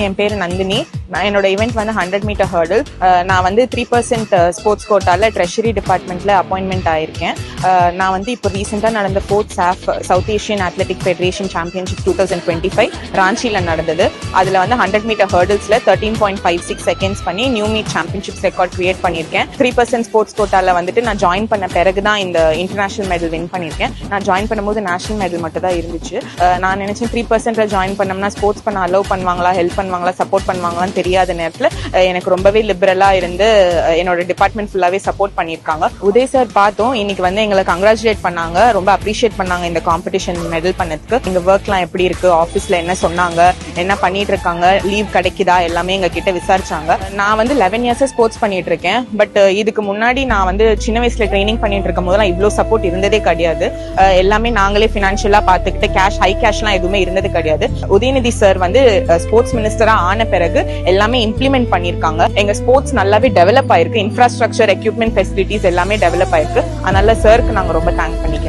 என் பேரு நந்தினி. என்னோட ஈவெண்ட் வந்து 100 மீட்டர் ஹர்டில். நான் வந்து 3% ஸ்போர்ட்ஸ் கோட்டால ட்ரெஷரி டிபார்ட்மெண்ட்ல அப்பாயின்மெண்ட் ஆயிருக்கேன். நான் வந்து இப்போ ரீசெண்டா நடந்த 4th SAF south Asian athletic federation championship 2025 ராஞ்சில நடந்தது. அதுல வந்து 100 மீட்டர் ஹர்டில்ஸ்ல 13.56 செகண்ட்ஸ் பண்ணி new meet championship record create பண்ணியிருக்கேன். 3% ஸ்போர்ட்ஸ் கோட்டால வந்துட்டு நான் ஜாயின் பண்ண பிறகுதான் இந்த இன்டர்நேஷனல் மெடல் வின் பண்ணியிருக்கேன். நான் ஜாயின் பண்ணும்போது நேஷனல் மெடல் மட்டும் தான் இருந்துச்சு. நான் நினைச்சேன் 3% ஜாயின் பண்ணோம்னா ஸ்போர்ட்ஸ் பண்ண அலோவ் பண்ணுவாங்களா, ஹெல்ப் பண்ணுவாங்களா, சப்போர்ட் பண்ணுவாங்களான்னு தெரியாத நேரத்துல எனக்கு ரொம்பவே லிபரலா இருந்து என்னோட டிபார்ட்மெண்ட் ஃபுல்லாவே சப்போர்ட் பண்ணிருக்காங்க. உதய் சார் பார்த்தோம், இன்னைக்கு வந்து எங்களை கங்க்ராச்சுலேட் பண்ணாங்க, ரொம்ப அப்ரிஷியேட் பண்ணாங்க இந்த காம்படிஷன் மெடல் பண்ணதுக்கு. எங்க ஒர்க்லாம் எப்படி இருக்கு, ஆபீஸ்ல என்ன சொன்னாங்க, என்ன பண்ணிட்டு இருக்காங்க, லீவ் கிடைக்குதா, எல்லாமே எங்க கிட்ட விசாரிச்சாங்க. நான் வந்து 11 இயர்ஸ் ஸ்போர்ட்ஸ் பண்ணிட்டு இருக்கேன். பட் இதுக்கு முன்னாடி நான் வந்து சின்ன வயசுல ட்ரைனிங் பண்ணிட்டு இருக்கும் போதெல்லாம் இவ்வளவு சப்போர்ட் இருந்ததே கிடையாது. எல்லாமே நாங்களே பினான்சியலா பாத்துக்கிட்டு ஹை கேஷ்லாம் எதுவுமே இருந்தது கிடையாது. உதயநிதி சார் வந்து ஸ்போர்ட்ஸ் மினிஸ்டரா ஆன பிறகு எல்லாமே இம்ப்ளிமெண்ட் பண்ணிருக்காங்க. எங்க ஸ்போர்ட்ஸ் நல்லாவே டெவலப் ஆயிருக்கு. இன்ஃப்ராஸ்ட்ரக்சர், எக்யூப்மெண்ட், ஃபெசிலிட்டிஸ் எல்லாமே டெவலப் ஆயிருக்கு. அதனால சாருக்கு நாங்க ரொம்ப தேங்க் பண்ணிக்கிறோம்.